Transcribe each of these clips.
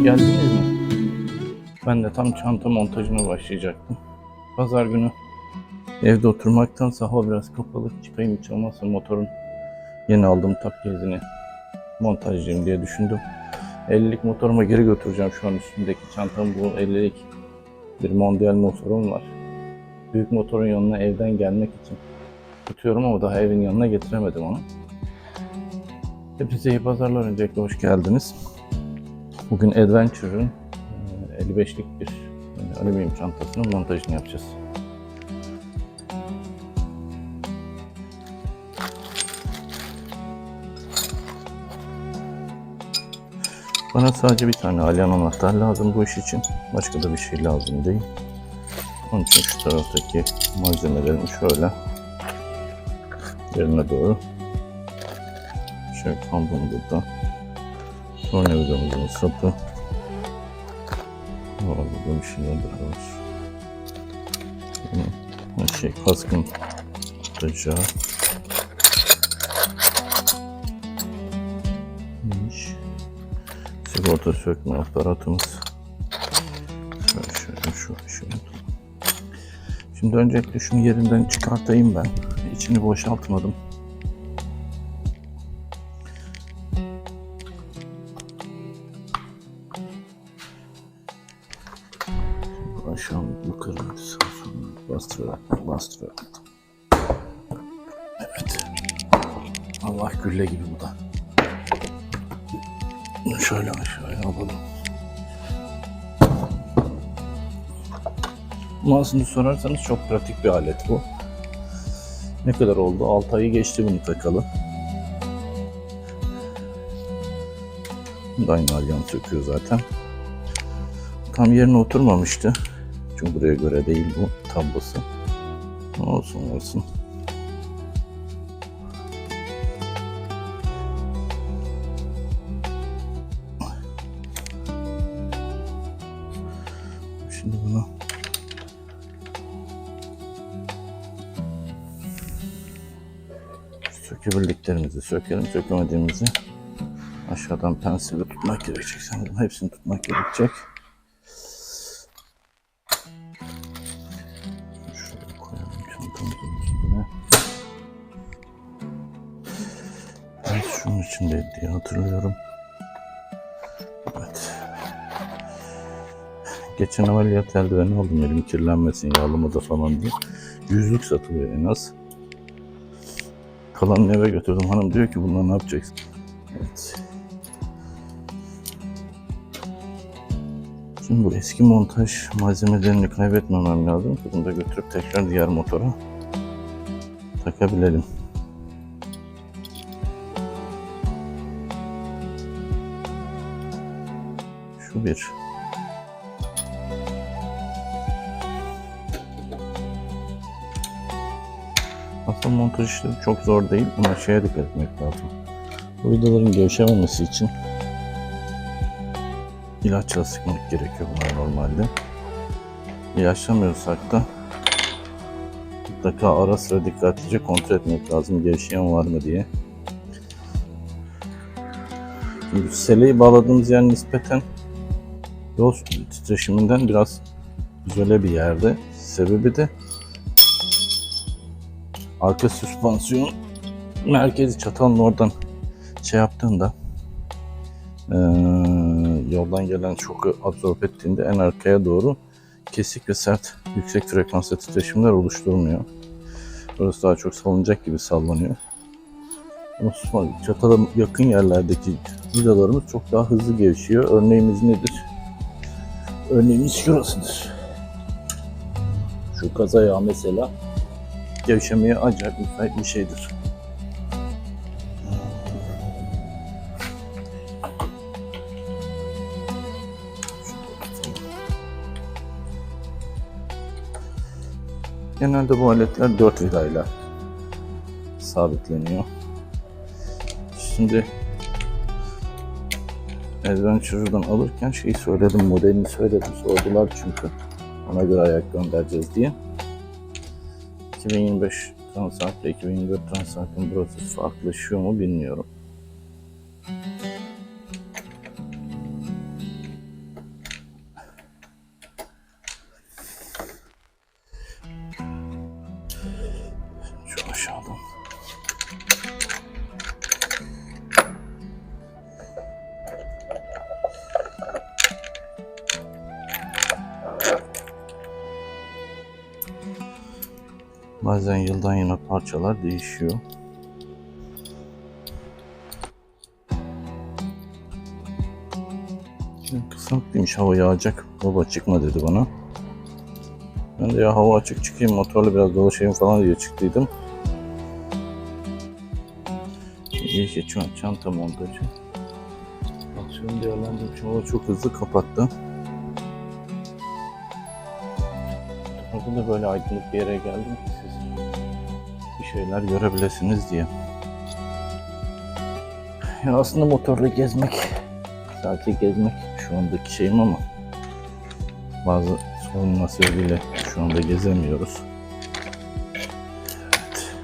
geldiniz mi? Ben de tam çanta montajına başlayacaktım. Pazar günü evde oturmaktansa hava biraz kapalı, çıkayım hiç olmazsa motorun yeni aldığım tak gezini montajlayayım diye düşündüm. 50'lik motoruma geri götüreceğim, şu an üstündeki çantam bu 50'lik bir Mondial motorum var. Büyük motorun yanına evden gelmek için tutuyorum ama daha evin yanına getiremedim onu. Hepinize iyi pazarlar, öncelikle hoş geldiniz. Bugün Adventure'ın 55'lik bir alüminyum çantasının montajını yapacağız. Bana sadece bir tane alyan anahtar lazım bu iş için. Başka da bir şey lazım değil. Onun için şu taraftaki malzemelerimi şöyle yerine doğru şöyle kambunu burada. Tornavidamızın sapı. Burada bir şeyler daha var. Her şey kaskın tutacağı. Sigorta sökme aparatımız. Şöyle. Şimdi öncelikle şunu yerinden çıkartayım ben. İçini boşaltmadım. Aşağı yukarı bastırarak. Evet. Allah gülle gibi bu da. Şöyle aşağıya alalım. Ama aslında sorarsanız çok pratik bir alet bu. Ne kadar oldu? 6 ayı geçti bunu takalı. Aynı alyan söküyor zaten. Tam yerine oturmamıştı. Çünkü buraya göre değil bu tablosu. Olsun. Şimdi bunu sökebildiklerimizi sökelim, sökemediğimizi aşağıdan pensille tutmak gerekecek. Sanırım hepsini tutmak gerekecek. Şöyle koyalım çantamızın üstüne. Evet, şunun içindeydi diye hatırlıyorum. Evet. Geçen ameliyat eldiveni aldım, elim kirlenmesin, yağlamada falan diye. 100'lük satılıyor en az. Kalanını eve götürdüm. Hanım diyor ki bunlar ne yapacaksın? Evet. Şimdi bu eski montaj malzemelerini kaybetmemem lazım. Bunu da götürüp tekrar diğer motora takabilelim. Şu bir. Aslında montaj işleri çok zor değil ama şeye dikkat etmek lazım. Bu vidaların gevşememesi için ilaçla sıkmak gerekiyor bunlar normalde. İlaçlamıyorsak da mutlaka ara sıra dikkatlice kontrol etmek lazım, gevşeyen var mı diye. Şimdi seleyi bağladığımız yer nispeten yol titreşiminden biraz izole bir yerde. Sebebi de arka süspansiyon merkezi çatalın oradan yaptığında yoldan gelen şoku absorbe ettiğinde en arkaya doğru kesik ve sert yüksek frekanslı titreşimler oluşturmuyor. Burası daha çok salınacak gibi sallanıyor. Ama çatala yakın yerlerdeki vidalarımız çok daha hızlı gevşiyor. Örneğimiz nedir? Örneğimiz şurasıdır. Şu kaza yağı mesela gevşemeye acayip müsait bir şeydir. Genelde bu aletler 4 vidayla sabitleniyor. Şimdi Adventure'dan alırken şeyi söyledim, modelini söyledim. Sordular çünkü ona göre ayak göndereceğiz diye. 2025 Transalp ile 2024 Transalp'ın burası farklılaşıyor mu bilmiyorum. aldım. Bazen yıldan yıla parçalar değişiyor. Kısıtlıymış, hava yağacak. Baba çıkma dedi bana. Ben de ya hava açık çıkayım, motorla biraz dolaşayım falan diye çıktıydım. İyice çanta montajı. Aksiyonu değerlendirmişim. Hava çok hızlı kapattı. Orada da böyle aydınlık bir yere geldim ki siz bir şeyler görebilirsiniz diye. Ya aslında motorla gezmek, sadece gezmek şu andaki şeyim ama bazı sorunlar sebebiyle şu anda gezemiyoruz. Evet.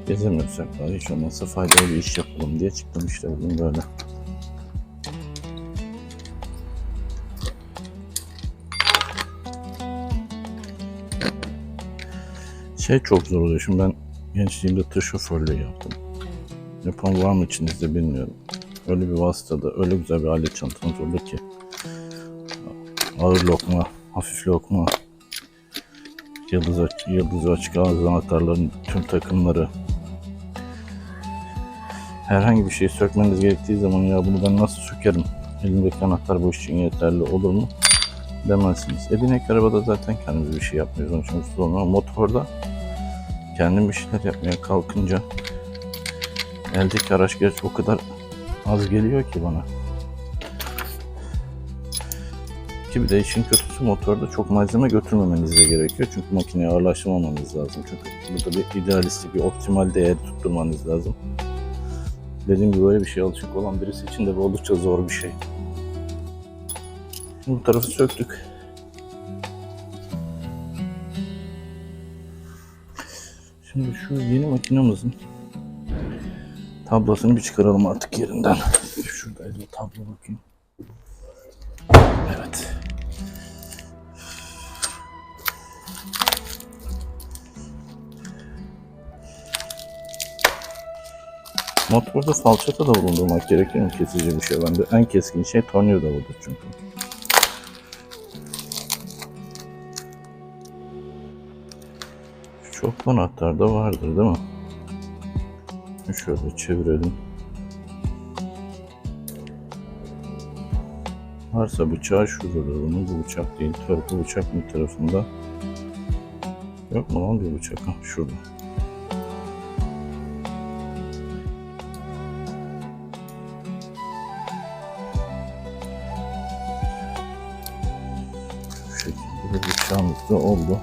Gezemiyorsak da hiç olmazsa faydalı bir iş yapalım diye çıktım işte bugün böyle. Çok zor oluyor. Şimdi ben gençliğimde tır şoförlüğü yaptım. Yapan var mı içinizde bilmiyorum. Öyle bir vasıtada, öyle güzel bir alet çantanız oldu ki. Ağır lokma, hafif lokma, yıldız açık ağız anahtarların tüm takımları. Herhangi bir şey sökmeniz gerektiği zaman ya bunu ben nasıl sökerim? Elimdeki anahtar bu iş için yeterli olur mu? Demezsiniz. Binek arabada zaten kendimiz bir şey yapmıyoruz. Onun için sonra motorda kendim bir şeyler yapmaya kalkınca eldeki araç gerçi o kadar az geliyor ki bana. Ki bir de işin kötüsü motorda çok malzeme götürmemeniz de gerekiyor. Çünkü makineyi ağırlaştırmamanız lazım. Çünkü burada bir idealistik, bir optimal değer tutturmanız lazım. Dediğim gibi böyle bir şeye alışık olan birisi için de bu oldukça zor bir şey. Şimdi bu tarafı söktük. Şimdi şu yeni makinamızın tablosunu bir çıkaralım artık yerinden. Şuradaydı o tablo, bakayım. Evet. Motorda falçata da bulundurmak gerekiyor mu? Kesici bir şey. Bende en keskin şey tornavida budur çünkü. Şu çoklu anahtarda vardır değil mi? Şöyle çevirelim. Varsa bıçağı şurada bunun. Bu bıçak değil. Bu bıçak bir tarafında. Yok mu lan bir bıçak? Ha, şurada. Şu şekilde bir bıçağımız da oldu.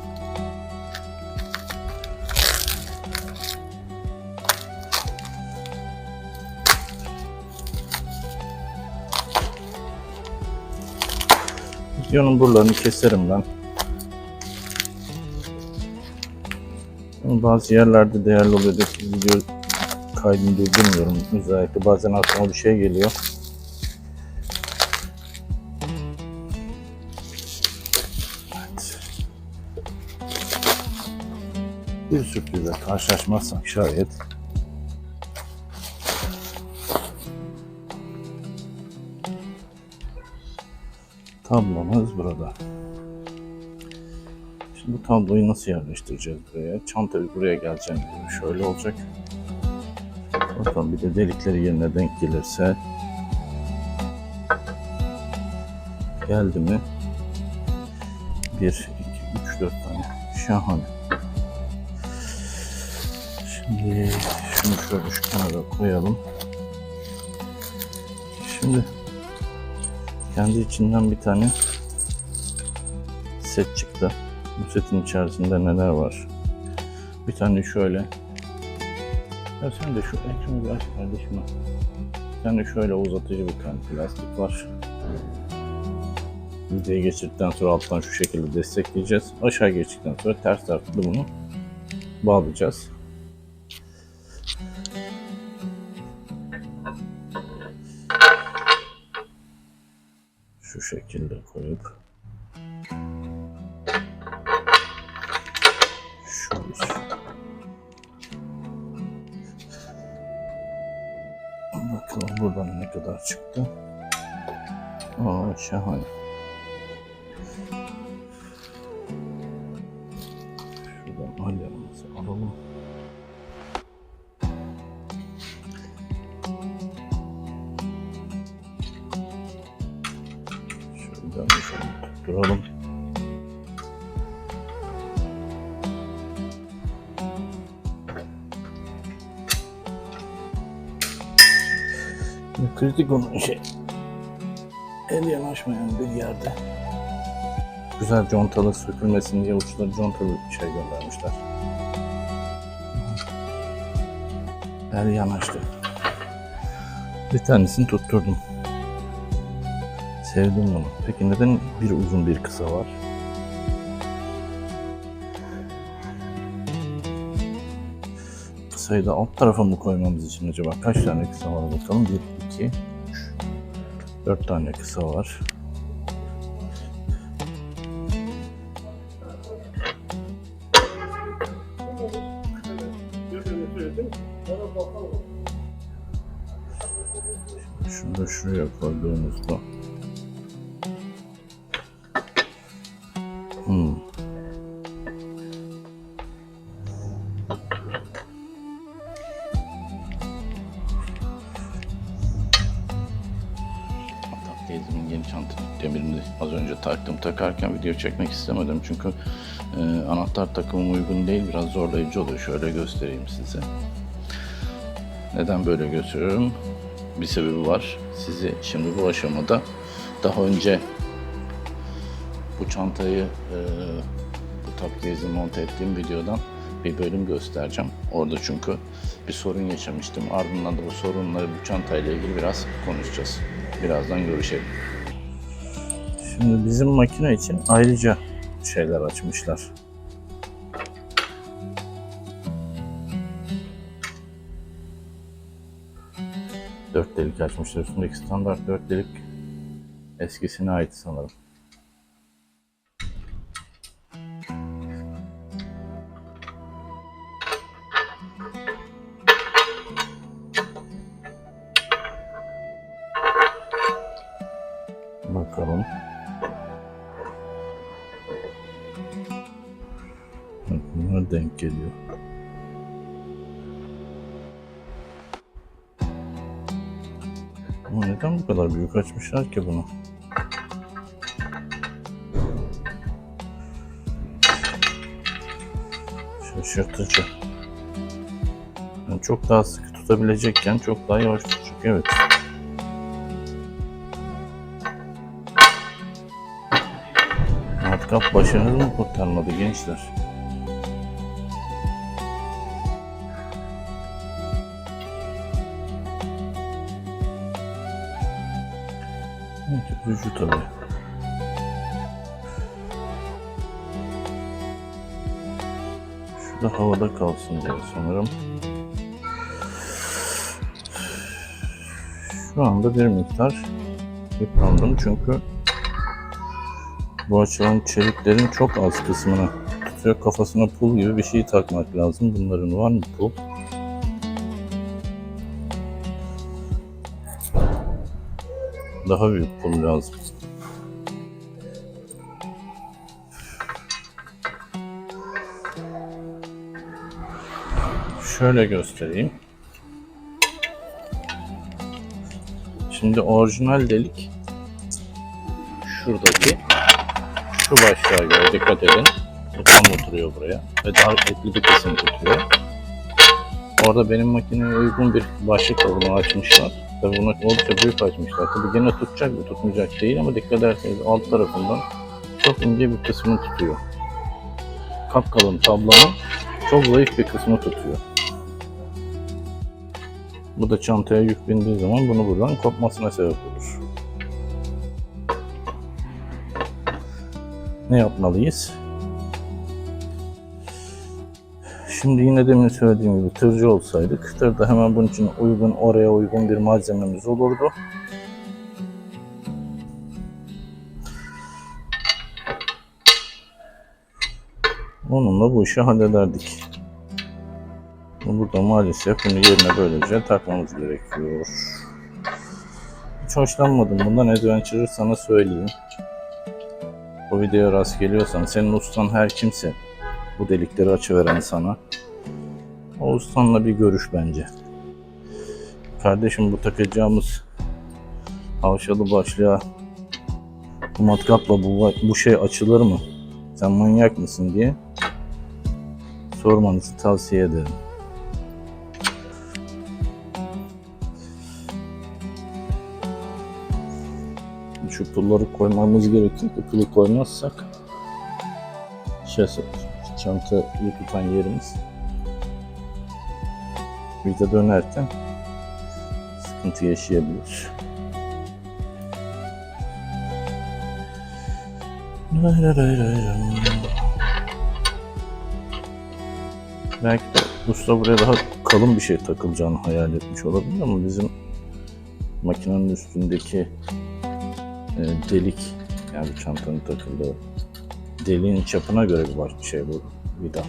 Videonun buralarını keserim ben. Bazı yerlerde değerli oluyor da video kaydını durdurmuyorum. Özellikle bazen aklıma bir şey geliyor. Evet. Bir sürprize karşılaşmazsak şayet. Tablomuz burada. Şimdi bu tabloyu nasıl yerleştireceğiz buraya? Çanta buraya geleceğim diyor. Şöyle olacak. Bakalım bir de delikleri yerine denk gelirse. Geldi mi? 1, 2, 3, 4 tane. Şahane. Şimdi şunu şöyle şu kenara koyalım. Şimdi kendi içinden bir tane set çıktı. Bu setin içerisinde neler var? Bir tane şöyle. Ya sen de şu ekranı bir aç kardeşim. Sen de şöyle uzatıcı bir tane plastik var. Videoyu geçirdikten sonra alttan şu şekilde destekleyeceğiz. Aşağı geçtikten sonra ters tarafta bunu bağlayacağız. Şu şekilde koyup Bakalım buradan ne kadar çıktı. Aa, şahane. Şuradan alyamızı alalım. Şuradan şöyle tutturalım. Kritik olan şey, el yanaşmayan bir yerde güzel contalı sökülmesin diye uçları contalı şey göndermişler. El yanaştı. Bir tanesini tutturdum. Sevdim bunu. Peki neden bir uzun bir kısa var? Kısayı da alt tarafa mı koymamız için acaba? Kaç tane kısa var bakalım? 1, 2, 3, 4 tane kısa var. Şunu da şuraya koyduğumuzda teyzemin yeni çanta demirini az önce takarken video çekmek istemedim çünkü anahtar takımım uygun değil, biraz zorlayıcı oluyor. Şöyle göstereyim size. Neden böyle gösteriyorum? Bir sebebi var. Sizi şimdi bu aşamada daha önce bu çantayı bu takkeyzi monte ettiğim videodan bir bölüm göstereceğim. Orada çünkü bir sorun yaşamıştım. Ardından da bu sorunları bu çantayla ilgili biraz konuşacağız. Birazdan görüşelim. Şimdi bizim makine için ayrıca şeyler açmışlar. Dört delik açmışlar. Üstündeki standart 4 delik eskisine ait sanırım. Bakalım. Bunlar denk geliyor. Ama neden bu kadar büyük açmışlar ki bunu? Şaşırtıcı. Yani çok daha sıkı tutabilecekken çok daha yavaş tutacak. Evet. Matkap başınızı mı kurtarmadı gençler? Evet, üzücü tabii. Şurada havada kalsın diye sanırım. Şu anda bir miktar yıprandım çünkü bu açılan çeliklerin çok az kısmını tutuyor. Kafasına pul gibi bir şey takmak lazım. Bunların var mı pul? Daha büyük pul lazım. Şöyle göstereyim. Şimdi orijinal delik şuradaki şu başlığa göre dikkat edin. Bu tam oturuyor buraya ve daha etli bir kısım tutuyor. Orada benim makineye uygun bir başlık alanı açmışlar. Tabii bunu oldukça büyük açmışlar. Tabii gene tutacak mı tutmayacak değil ama dikkat ederseniz alt tarafından çok ince bir kısmını tutuyor. Kapkalın tablanın çok zayıf bir kısmını tutuyor. Bu da çantaya yük bindiği zaman bunu buradan kopmasına sebep olur. Ne yapmalıyız? Şimdi yine demin söylediğim gibi tırcı olsaydık, tırda hemen bunun için oraya uygun bir malzememiz olurdu. Onunla bu işi hallederdik. Burada maalesef bunu yerine böylece takmamız gerekiyor. Hiç hoşlanmadım bundan Adventurer, sana söyleyeyim. Bu videoya rast geliyorsan, senin ustan her kimse bu delikleri açıveren sana, o ustanla bir görüş bence. Kardeşim, bu takacağımız havşalı başlığa bu matkapla bu şey açılır mı? Sen manyak mısın diye sormanızı tavsiye ederim. Şu pulları koymamız gerekiyor ki pulu koymazsak çantayı tutan yerimiz bize dönerken sıkıntı yaşayabilir. Belki de usta buraya daha kalın bir şey takılacağını hayal etmiş olabilir ama bizim makinenin üstündeki delik, yani bu çantanın takıldığı deliğin çapına göre bir şey bu vida.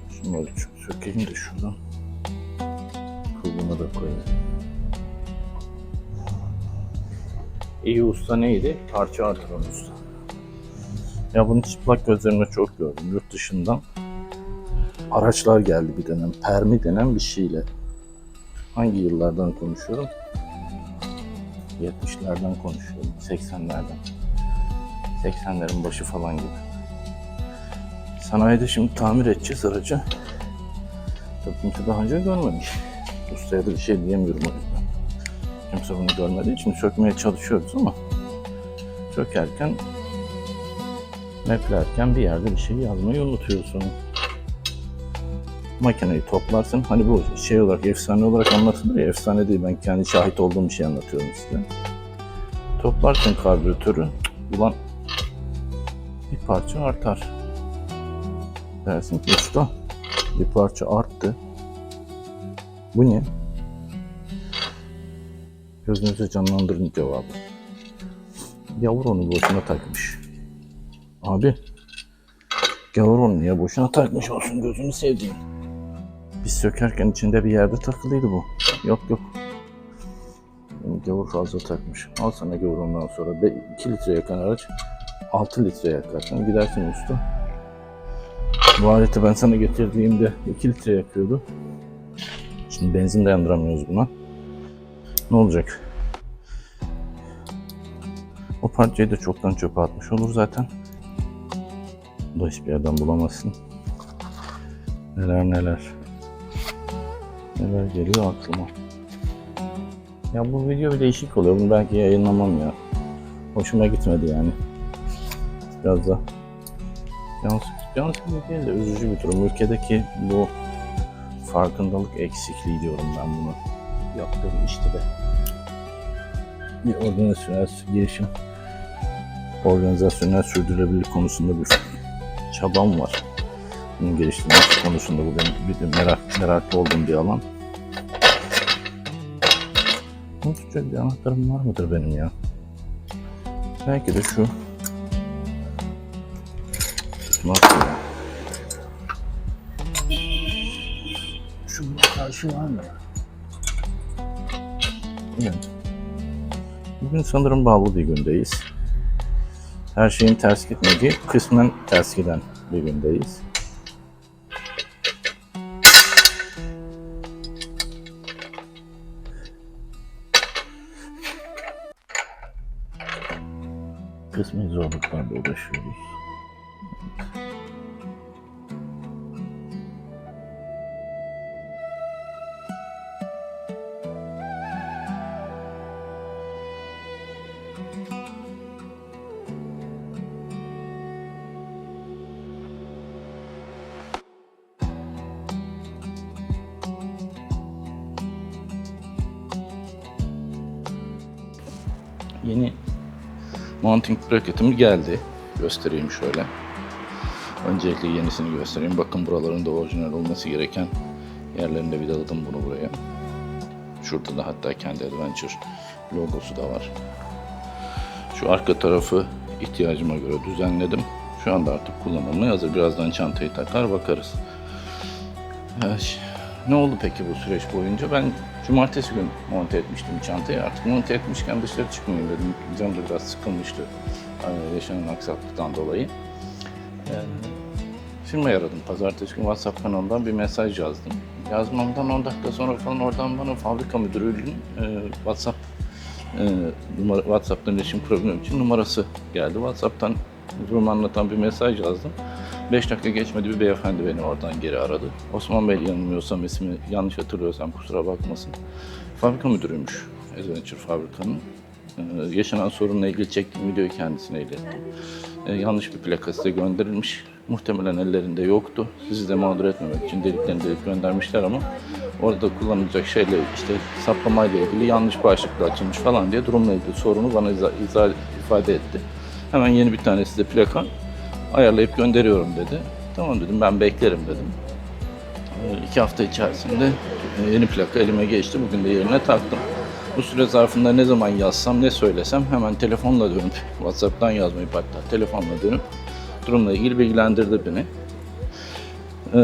Şunları sökeyim de şuradan kulbuna da koyayım. İyi usta neydi? Parça artıran usta. Ya bunu çıplak gözlerimle çok gördüm yurt dışından. Araçlar geldi bir dönem, permi denen bir şeyle. Hangi yıllardan konuşuyorum? 70'lerden konuşuyorum, 80'lerden. 80'lerin başı falan gibi. Sanayide şimdi tamir edeceğiz aracı. Tabii kimse daha önce görmemiş. Ustaya da bir şey diyemiyorum o yüzden. Kimse bunu görmediği için sökmeye çalışıyoruz ama sökerken, maplerken bir yerde bir şey yazmayı unutuyorsun. Makineyi toplarsın. Hani bu şey olarak, efsane olarak anlatılır ya, efsane değil, ben kendi şahit olduğum bir şey anlatıyorum size. Toplarsın karbüratörü, ulan bir parça artar. Dersin ki usta bir parça arttı. Bu ne? Gözünüzü canlandırın cevabı. Gavur onu boşuna takmış. Abi, gavur onu niye boşuna takmış olsun, gözünü sevdiğim. Biz sökerken içinde bir yerde takılıydı bu. Yok. Gavur fazla takmış. Al sana gavur, ondan sonra 2 litre yakan araç 6 litre yakarsan gidersin usta. Bu aleti ben sana getirdiğimde 2 litre yakıyordu. Şimdi benzin dayandıramıyoruz buna. Ne olacak? O parçayı da çoktan çöpe atmış olur zaten. Bu da hiçbir yerden bulamazsın. Neler geliyor aklıma. Ya bu video bir değişik oluyor. Bunu belki yayınlamam ya. Hoşuma gitmedi yani. Biraz da can sıkıntı değil de üzücü bir durum. Ülkedeki bu farkındalık eksikliği diyorum ben bunu. Yaptığım işte de. Bir organizasyonel sürdürülebilirlik konusunda bir çabam var. Bunun geliştirilmesi konusunda bu benim bir meraklı olduğum bir alan. Bunu tutacak bir anahtarım var mıdır benim ya? Belki de şu. Nasıl ya? Şunun karşı var mı ya? Yani. Bugün sanırım bağlı bir gündeyiz. Her şeyin ters gitmediği, kısmen ters giden bir gündeyiz. Kısmi zorluklarla uğraşıyoruz. Yeni mounting bracket'im geldi. Göstereyim şöyle. Öncelikle yenisini göstereyim. Bakın buraların da orijinal olması gereken yerlerinde vidaladım bunu buraya. Şurada da hatta kendi Adventure logosu da var. Şu arka tarafı ihtiyacıma göre düzenledim. Şu anda artık kullanılmaya hazır. Birazdan çantayı takar bakarız. Ne oldu peki bu süreç boyunca? Ben cumartesi günü monte etmiştim çantayı. Artık monte etmişken dışarı çıkmayayım dedim. Canım da biraz sıkılmıştı yaşanan aksaklıktan dolayı. Firmayı aradım. Pazartesi günü WhatsApp kanalından bir mesaj yazdım. Yazmamdan 10 dakika sonra falan oradan bana fabrika müdürlüğünün WhatsApp'tan iletişim problemi için numarası geldi. WhatsApp'tan durumu anlatan bir mesaj yazdım. 5 dakika geçmedi bir beyefendi beni oradan geri aradı. Osman Bey yanılmıyorsam ismi yanlış hatırlıyorsam kusura bakmasın. Fabrika müdürüymüş Adventure fabrikanın. Yaşanan sorunla ilgili çektiğim videoyu kendisine ilettim. Yanlış bir plaka size gönderilmiş. Muhtemelen ellerinde yoktu. Sizi de mağdur etmemek için deliklerini delip göndermişler ama orada kullanılacak şeyle işte saplamayla ilgili yanlış başlıkla açılmış falan diye durumla ilgili sorunu bana ifade etti. Hemen yeni bir tane size plaka ayarlayıp gönderiyorum dedi. Tamam dedim, ben beklerim dedim. 2 hafta içerisinde yeni plaka elime geçti. Bugün de yerine taktım. Bu süre zarfında ne zaman yazsam, ne söylesem hemen telefonla dönüp, WhatsApp'tan yazmayıp hatta telefonla dönüp durumla ilgili bilgilendirdi beni.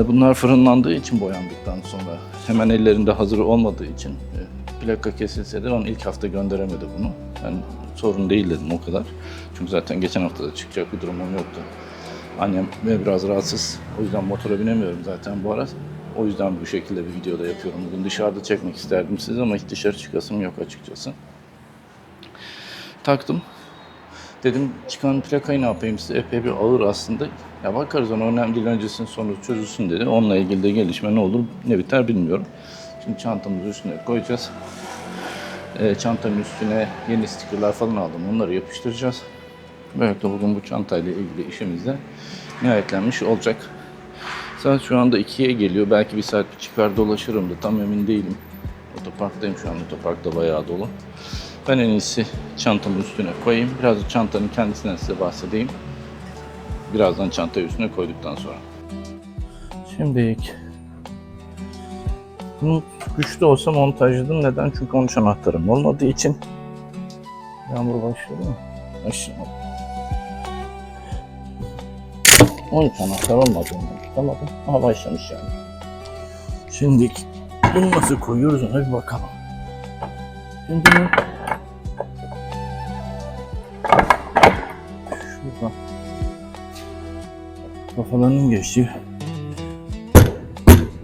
Bunlar fırınlandığı için boyandıktan sonra hemen ellerinde hazır olmadığı için plaka kesilse de ilk hafta gönderemedi bunu. Ben sorun değil dedim o kadar. Çünkü zaten geçen hafta da çıkacak bir durumum yoktu. Annem biraz rahatsız. O yüzden motora binemiyorum zaten bu ara. O yüzden bu şekilde bir videoda yapıyorum. Bugün dışarıda çekmek isterdim size ama hiç dışarı çıkasım yok açıkçası. Taktım. Dedim çıkan plakayı ne yapayım size, epey bir ağır aslında. Ya bakarız ona, önemli değil, öncesinin sonu çözülsün dedi. Onunla ilgili de gelişme ne olur ne biter bilmiyorum. Şimdi çantamızı üstüne koyacağız. Çantanın üstüne yeni stickerlar falan aldım. Onları yapıştıracağız. Böylelikle bugün bu çantayla ilgili işimiz de nihayetlenmiş olacak. Saat şu anda 2'ye geliyor. Belki bir saat bir çıkar dolaşırım da tam emin değilim. Otoparktayım şu an. Otoparkta bayağı dolu. Ben en iyisi çantamın üstüne koyayım. Biraz da çantanın kendisinden size bahsedeyim. Birazdan çantayı üstüne koyduktan sonra. Şimdi bunu güçlü olsa montajladım. Neden? Çünkü 13 anahtarım olmadığı için. Yağmur başladı mı? Başlamadı. 13 anahtar olmadığını tutamadım ama başlamış yani. Şimdi bunu nasıl koyuyoruz ona bir bakalım. Şimdi bunu şurada kafalarının geçtiği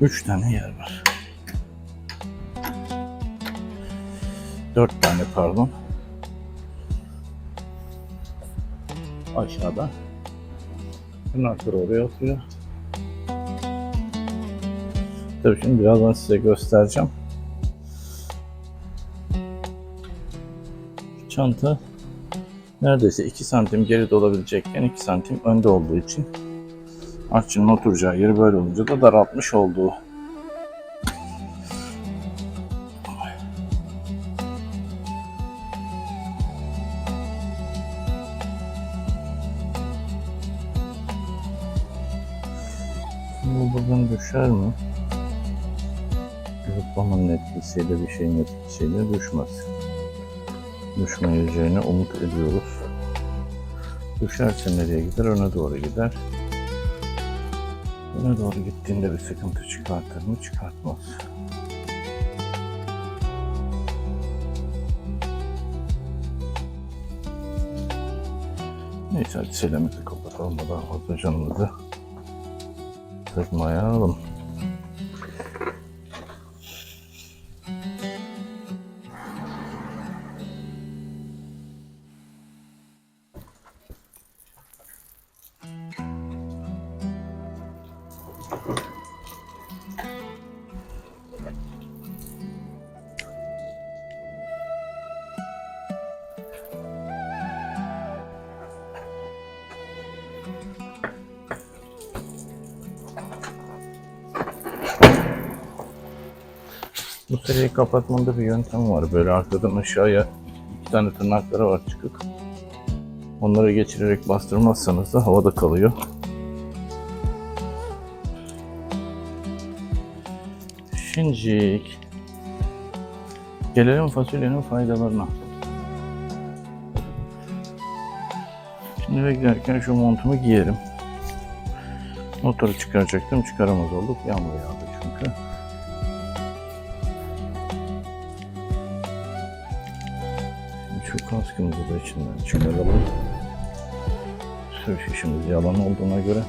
3 tane yer var. 4 tane pardon. Aşağıda. Anahtar oraya oturuyor. Tabii şimdi birazdan size göstereceğim. Çanta neredeyse 2 santim geride olabilecekken 2 santim önde olduğu için artçının oturacağı yeri böyle olunca da daraltmış olduğu. Bu buradan düşer mi? Zıplamanın etkisiyle bir şeyin etkisiyle düşmez. Düşmeyeceğine umut ediyoruz. Düşerse nereye gider? Öne doğru gider. Öne doğru gittiğinde bir sıkıntı çıkartır mı? Çıkartmaz. Neyse hadi selameti kapatalım da fazla canımızı sıkmayalım. Bu seriyi kapatmamda bir yöntem var. Böyle arkadan aşağıya 2 tane tırnakları var çıkık. Onları geçirerek bastırmazsanız da havada kalıyor. Şimdi gelelim fasulyenin faydalarına. Şimdi beklerken şu montumu giyerim. Motoru çıkaracaktım, çıkaramaz olduk. Yağmur yağdı çünkü. Şu kaskımızı da içinden çıkaralım. Sürüş işimiz yalan olduğuna göre.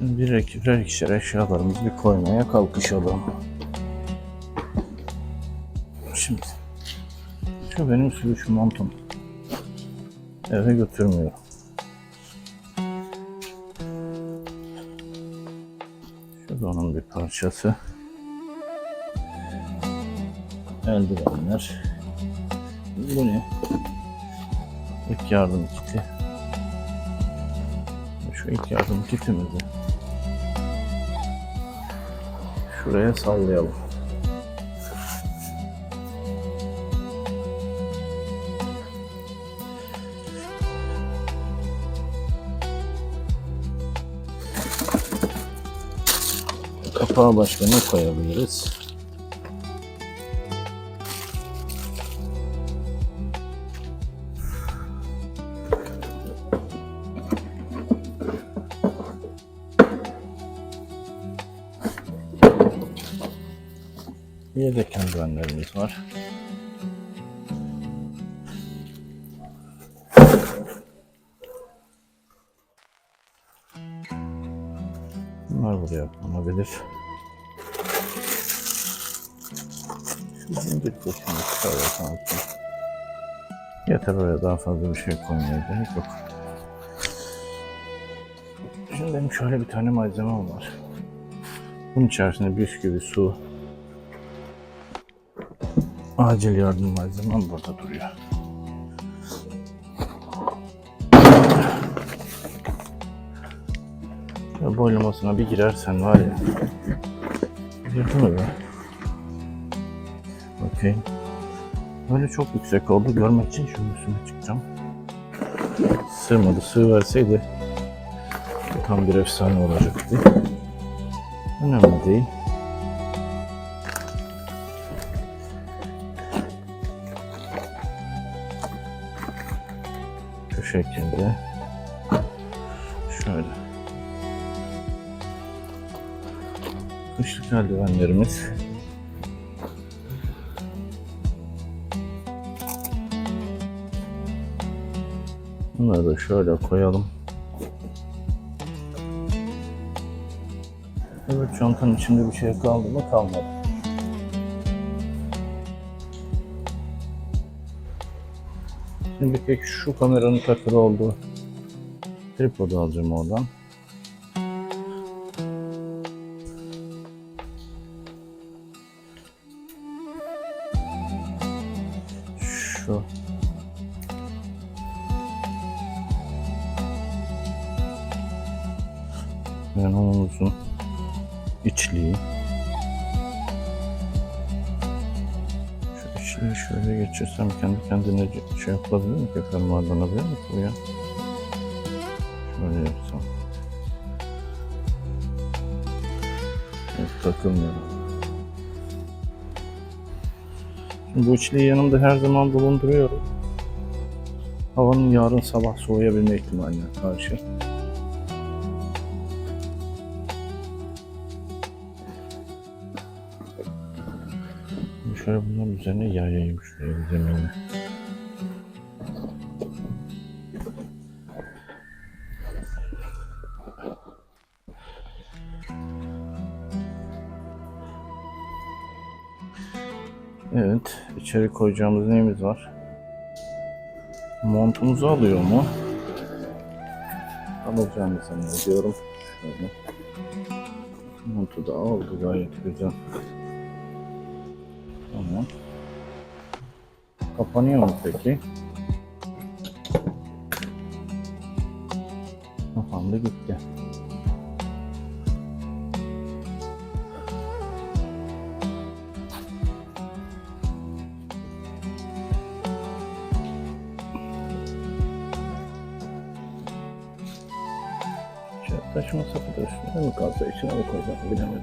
Birer ikişer eşyalarımızı bir koymaya kalkışalım. Şimdi şu benim sürüş montum. Eve götürmüyorum. Şu da onun bir parçası. Eldivenler. Bu ne? İlk yardım kiti. Şu ilk yardım kitimizi şuraya sallayalım. Kapağa başka ne koyabiliriz? Yedek eldivenlerimiz var. Bunlar buraya konabilir. Şu zincir koşunu çıkarıyoruz altına. Yeter, oraya daha fazla bir şey koymaya gerek yok. Şimdi benim şöyle bir tane malzemem var. Bunun içerisinde bisküvi, su, acil yardım malzemem burada duruyor. Ya boylamasına bir girersen var ya. Girdi mi be? Bakayım. Böyle çok yüksek oldu. Görmek için şunun üstüne çıkacağım. Sığmadı. Sığverseydi tam bir efsane olacaktı. Önemli değil. Şu şekilde. Şöyle. Kışlık eldivenlerimiz. Bunları da şöyle koyalım. Evet, çantanın içinde bir şey kaldı mı? Kalmadı. Şimdi peki şu kameranın takılı olduğu tripodu alacağım oradan. Şu. Yani omuzun içliği. Şu içliği şöyle geçirsem kendi kendine şey yapabilir mi? Fermuarlanabilir mi buraya? Şöyle yapsam. Evet, takılmıyor. Şimdi bu içliği yanımda her zaman bulunduruyorum. Havanın yarın sabah soğuyabilme ihtimaline karşı. Şöyle bunların üzerine yayayım şuraya bir zemine. Evet, içeri koyacağımız neyimiz var? Montumuzu alıyor mu? Alacağını zannediyorum. Şöyle. Montu da aldı, gayet güzel. Tamam. Kapanıyor mu peki? Kapandı gitti. Taşıma sapı da üstüne mi kalsa içine mi koyacağım bilemedim.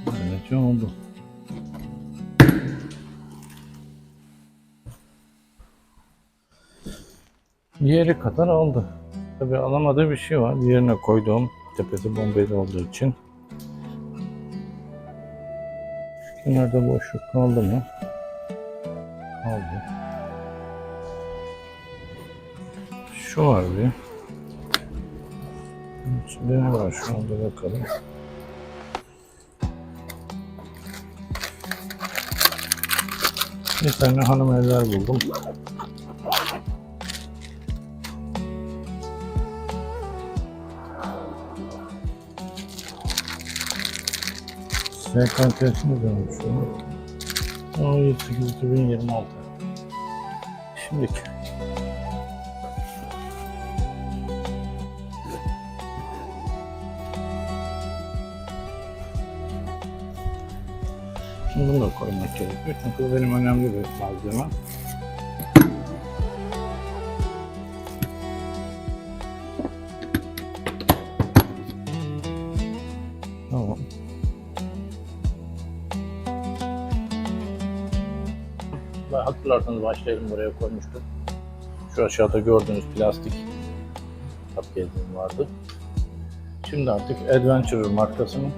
Böylece oldu. Diğeri kadar aldı. Tabii alamadığı bir şey var. Diğerine koyduğum tepesi bombeli olduğu için. Kenarda boşluk kaldı mı? Kaldı. Şu var bir. İçinde ne var şu anda bakalım. Bir tane hanım evler buldum. SKT'sini görmüş şu an. 18.2026. Şimdiki. Şimdi bunu da koymak gerekiyor. Çünkü bu benim önemli bir malzeme. Tamam. Hatırlarsanız başlayalım buraya koymuştum. Şu aşağıda gördüğünüz plastik top case'im vardı. Şimdi artık Adventurer markasının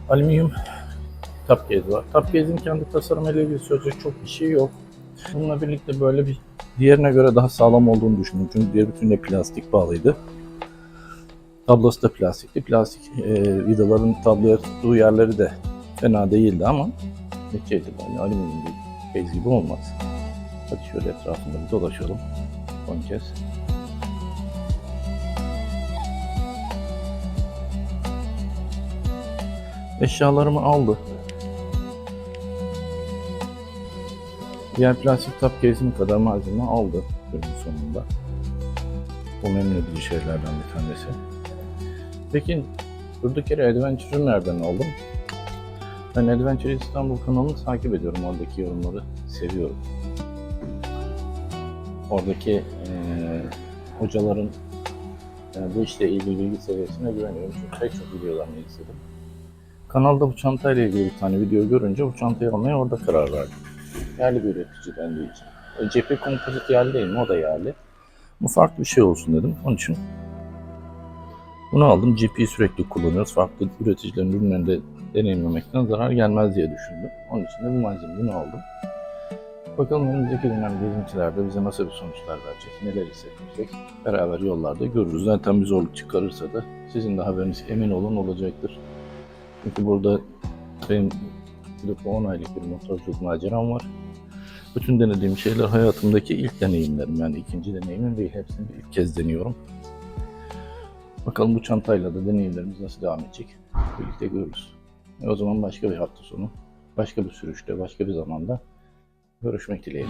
alüminyum top case var. Top case'in kendi tasarımıyla ilgili söyleyecek çok bir şey yok. Bununla birlikte böyle bir diğerine göre daha sağlam olduğunu düşündüm. Çünkü diğer bütünle plastik bağlıydı. Tablosu da plastikti. Plastik vidaların tabloya tuttuğu yerleri de fena değildi ama netice itibariyle alüminyum bir case gibi olmaz. Hadi şöyle etrafında bir dolaşalım son kez. Eşyalarımı aldı. Diğer plastik top case'im kadar malzeme aldı günün sonunda. Bu memnun edici şeylerden bir tanesi. Peki durduk yere Adventure'ı nereden aldım? Ben Adventure İstanbul kanalını takip ediyorum. Oradaki yorumları seviyorum. Oradaki hocaların bu işle ilgili bilgi seviyesine güveniyorum. Çünkü pek çok videolarını izledim. Kanalda bu çantayla ilgili bir tane video görünce bu çantayı almaya orada karar verdim. Yerli bir üretici dendiği için. Cephe kompozit yerli değil mi? O da yerli. Bu farklı bir şey olsun dedim. Onun için bunu aldım. GP'yi sürekli kullanıyoruz. Farklı üreticilerin ürünlerini de deneyimlemekten zarar gelmez diye düşündüm. Onun için de bu malzemeyi bunu aldım. Bakalım önümüzdeki dönem gezintilerde bize nasıl bir sonuçlar verecek, neler hissettirecek. Beraber yollarda görürüz. Zaten bir zorluk çıkarırsa da sizin de haberiniz emin olun olacaktır. Çünkü burada benim 10 aylık bir motorculuk maceram var. Bütün denediğim şeyler hayatımdaki ilk deneyimlerim. Yani ikinci deneyimim değil. Hepsini ilk kez deniyorum. Bakalım bu çantayla da deneyimlerimiz nasıl devam edecek. Birlikte görürüz. O zaman başka bir hafta sonu, başka bir sürüşte, başka bir zamanda görüşmek dileğiyle.